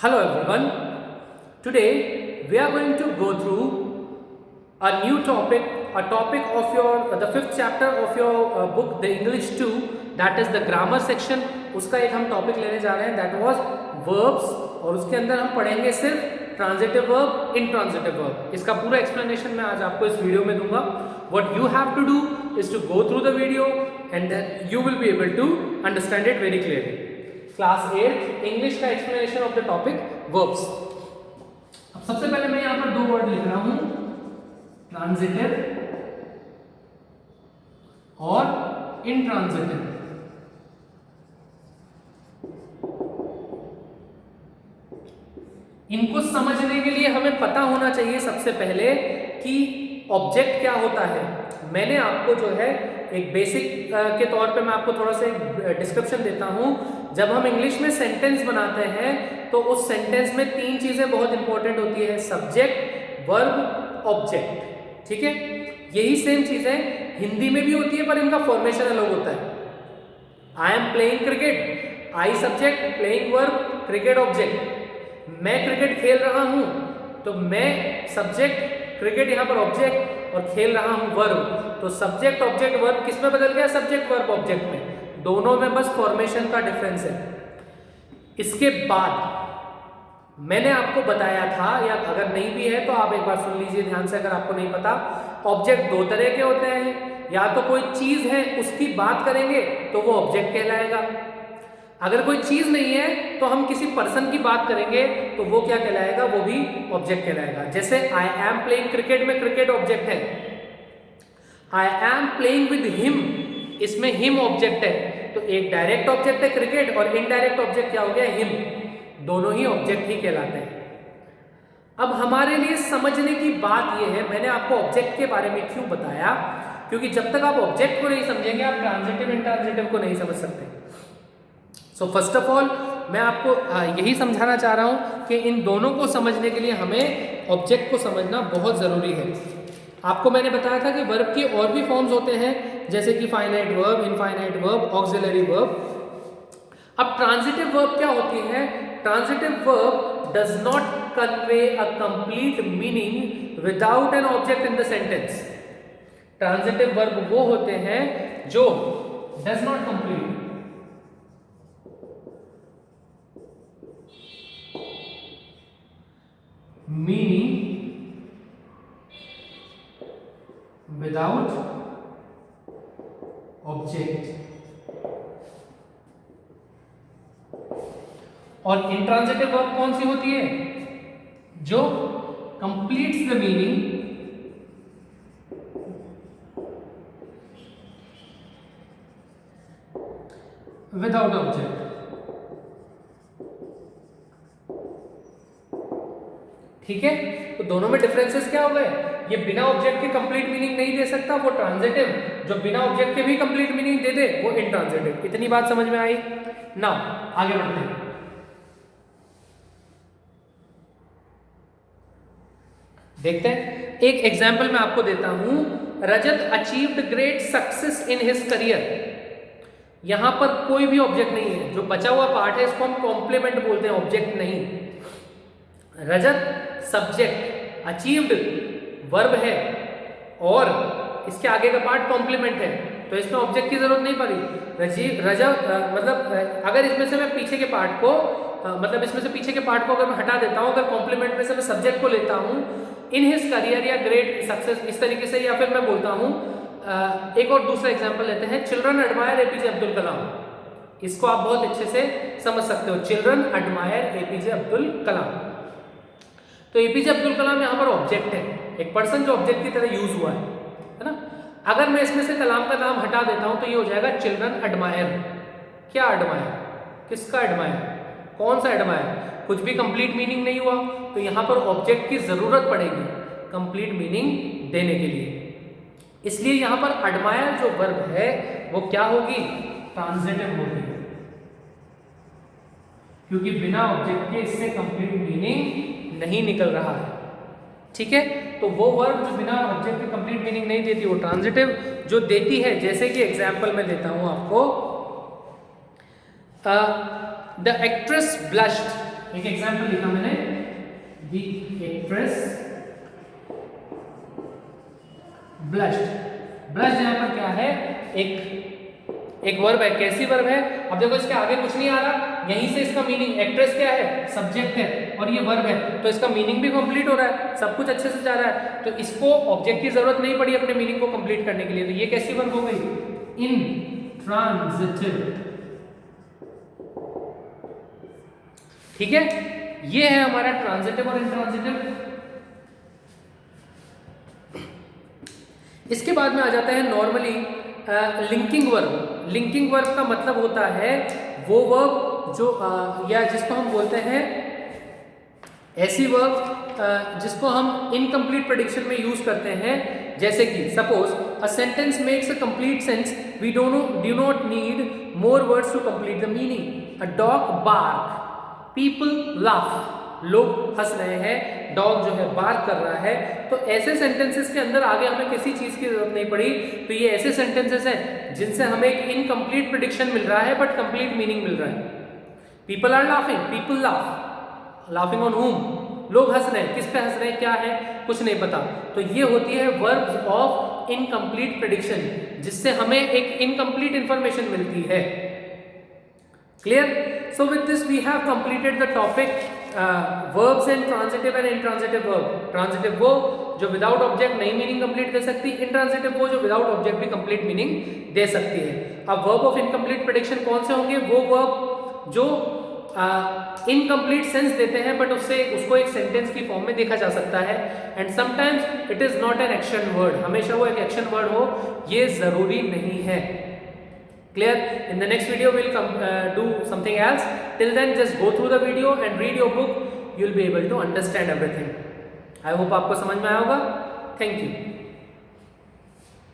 Hello everyone. Today we are going to go through a new topic, a topic of your the fifth chapter of your book, the English 2, that is the grammar section. उसका एक हम topic लेने जा रहे हैं, that was verbs, और उसके अंदर हम पढ़ेंगे सिर्फ ट्रांजिटिव वर्ब, इंट्रांजिटिव वर्ब. इसका पूरा एक्सप्लेनेशन मैं आज आपको इस वीडियो में दूंगा. What you have to do is to go through the video and then you will be able to understand it very clearly. Class 8 English का explanation of the topic verbs. अब सबसे पहले मैं यहां पर दो वर्ड लिख रहा हूं, ट्रांजिटिव और इंट्रांजिटिव. इनको समझने के लिए हमें पता होना चाहिए सबसे पहले कि ऑब्जेक्ट क्या होता है. मैंने आपको जो है एक बेसिक के तौर पे मैं आपको थोड़ा सा एक डिस्क्रिप्शन देता हूं. जब हम इंग्लिश में सेंटेंस बनाते हैं तो उस सेंटेंस में तीन चीजें बहुत इंपॉर्टेंट होती है, सब्जेक्ट, वर्ब, ऑब्जेक्ट. ठीक है, यही सेम चीजें हिंदी में भी होती है पर इनका फॉर्मेशन अलग होता है. I am playing cricket, I subject, playing verb, cricket object. मैं क्रिकेट खेल रहा हूं तो मैं सब्जेक्ट, क्रिकेट यहां पर ऑब्जेक्ट और खेल रहा हूं वर्ब. तो सब्जेक्ट ऑब्जेक्ट वर्ब किस में बदल गया? सब्जेक्ट वर्ब ऑब्जेक्ट में. दोनों में बस फॉर्मेशन का डिफरेंस है. इसके बाद मैंने आपको बताया था, या अगर नहीं भी है तो आप एक बार सुन लीजिए ध्यान से अगर आपको नहीं पता. ऑब्जेक्ट दो तरह के होते हैं, या तो कोई चीज है उसकी बात करेंगे तो वो ऑब्जेक्ट कहलाएगा. अगर कोई चीज नहीं है तो हम किसी पर्सन की बात करेंगे तो वो क्या कहलाएगा? वो भी ऑब्जेक्ट कहलाएगा. जैसे आई एम प्लेइंग क्रिकेट में क्रिकेट ऑब्जेक्ट है. I am playing with him, इसमें हिम ऑब्जेक्ट है. तो एक डायरेक्ट ऑब्जेक्ट है क्रिकेट और इनडायरेक्ट ऑब्जेक्ट क्या हो गया? हिम. दोनों ही ऑब्जेक्ट ही कहलाते हैं. अब हमारे लिए समझने की बात यह है, मैंने आपको ऑब्जेक्ट के बारे में क्यों बताया, क्योंकि जब तक आप ऑब्जेक्ट को नहीं समझेंगे आप ट्रांजिटिव इंट्रांजिटिव को नहीं समझ सकते. सो फर्स्ट ऑफ ऑल मैं आपको यही समझाना चाह रहा हूं कि इन दोनों को समझने के लिए हमें ऑब्जेक्ट को समझना बहुत जरूरी है. आपको मैंने बताया था कि वर्ब के और भी फॉर्म्स होते हैं, जैसे कि finite verb, infinite verb, auxiliary verb. अब ट्रांजिटिव वर्ब क्या होती है? Transitive verb does not convey a complete meaning without an object in the sentence. Transitive verb वो होते हैं जो does not complete meaning without object. और इंट्रांजिटिव वर्ब कौन सी होती है? जो completes the meaning without object. ठीक है, तो दोनों में डिफरेंसेस क्या हो गए? ये बिना ऑब्जेक्ट के कंप्लीट मीनिंग नहीं दे सकता, वो ट्रांजिटिव. जो बिना ऑब्जेक्ट के भी कंप्लीट मीनिंग दे दे वो इंट्रांजिटिव. इतनी बात समझ में आई ना? आगे बढ़ते हैं. देखते हैं, एक एग्जाम्पल मैं आपको देता हूं. Rajat achieved great success in his career. यहां पर कोई भी ऑब्जेक्ट नहीं है. जो बचा हुआ पार्ट है इसको हम कॉम्प्लीमेंट बोलते हैं, ऑब्जेक्ट नहीं. रजत सब्जेक्ट, अचीव्ड वर्ब है और इसके आगे का पार्ट कॉम्प्लीमेंट है, तो इसमें ऑब्जेक्ट की जरूरत नहीं पड़ी. रजत मतलब अगर इसमें से मैं पीछे के पार्ट को मतलब इसमें से पीछे के पार्ट को अगर मैं हटा देता हूं, अगर कॉम्प्लीमेंट में से मैं सब्जेक्ट को लेता हूं, इन हिज करियर या ग्रेट सक्सेस इस तरीके से, या फिर मैं बोलता हूं एक और दूसरा एग्जाम्पल लेते हैं, children admire APJ Abdul Kalam. इसको आप बहुत अच्छे से समझ सकते हो, children admire APJ Abdul Kalam. तो एपीजे अब्दुल कलाम यहाँ पर ऑब्जेक्ट है, एक पर्सन जो ऑब्जेक्ट की तरह यूज हुआ है ना. अगर मैं इसमें से कलाम का नाम हटा देता हूं तो ये हो जाएगा चिल्ड्रन एडमायर. क्या एडमायर? किसका एडमायर? कौन सा एडमायर? कुछ भी कंप्लीट मीनिंग नहीं हुआ, तो यहाँ पर ऑब्जेक्ट की जरूरत पड़ेगी कंप्लीट मीनिंग देने के लिए. इसलिए यहाँ पर एडमायर जो वर्ब है वो क्या होगी? ट्रांजिटिव होगी, क्योंकि बिना ऑब्जेक्ट के इससे कंप्लीट मीनिंग नहीं निकल रहा है. ठीक है, तो वो वर्ब जो बिना ऑब्जेक्ट के कंप्लीट मीनिंग नहीं देती वो ट्रांजिटिव. जो देती है, जैसे कि एग्जांपल मैं देता हूं आपको, द एक्ट्रेस ब्लश्ड एक एग्जाम्पल लिखा मैंने, द एक्ट्रेस ब्लश्ड। ब्लश्ड यहाँ पर क्या है, एक वर्ब है। कैसी वर्ब है? अब देखो इसके आगे कुछ नहीं आ रहा, यहीं से इसका मीनिंग, एक्ट्रेस क्या है, सब्जेक्ट है और ये वर्ब है, तो इसका मीनिंग भी कंप्लीट हो रहा है, सब कुछ अच्छे से जा रहा है, तो इसको ऑब्जेक्ट की जरूरत नहीं पड़ी अपने मीनिंग को कंप्लीट करने के लिए। तो ये कैसी वर्ब हो गई? इंट्रांजिटिव। ठीक है, ये है हमारा ट्रांजिटिव और इंट्रांजिटिव। इसके बाद में आ जाता है normally linking verb. Linking verb का मतलब होता है वो वर्ब जो या जिसको हम बोलते हैं ऐसी वर्ब जिसको हम इनकम्प्लीट प्रेडिक्शन में यूज करते हैं। जैसे कि suppose a sentence makes a complete sense, we do not need more words to complete the meaning. A dog bark, people laugh, लोग हंस रहे हैं, डॉग जो है बार्क कर रहा है। तो ऐसे सेंटेंसेस के अंदर आगे हमें किसी चीज की जरूरत नहीं पड़ी। तो ये ऐसे सेंटेंसेस हैं जिनसे हमें एक इनकम्प्लीट प्रेडिक्शन मिल रहा है बट कंप्लीट मीनिंग मिल रहा है। People are laughing, people laugh, laughing on whom, लोग हंस रहे हैं, किस पे हंस रहे हैं, क्या है, कुछ नहीं पता। तो ये होती है वर्ब्स ऑफ इनकम्प्लीट प्रेडिक्शन, जिससे हमें एक इनकम्प्लीट इंफॉर्मेशन मिलती है। Clear? So with this we have completed the topic verbs and transitive and intransitive verb. Transitive वो जो विदाउट ऑब्जेक्ट नई मीनिंग कंप्लीट दे सकती है, इंट्रांजिटिव वो जो विदाउट ऑब्जेक्ट भी कंप्लीट मीनिंग दे सकती है। अब वर्ब ऑफ इनकम्प्लीट प्रेडिक्शन कौन से होंगे? वो वर्ब जो इनकम्प्लीट सेंस देते हैं बट उसको एक सेंटेंस की फॉर्म में देखा जा सकता है। And sometimes it is not an action word, हमेशा वो एक एक्शन वर्ड हो ये जरूरी नहीं है। Clear? In the next video we'll do something else. Till then just go through the video and read your book. You'll be able to understand everything. I hope आपको समझ में आया होगा. Thank you.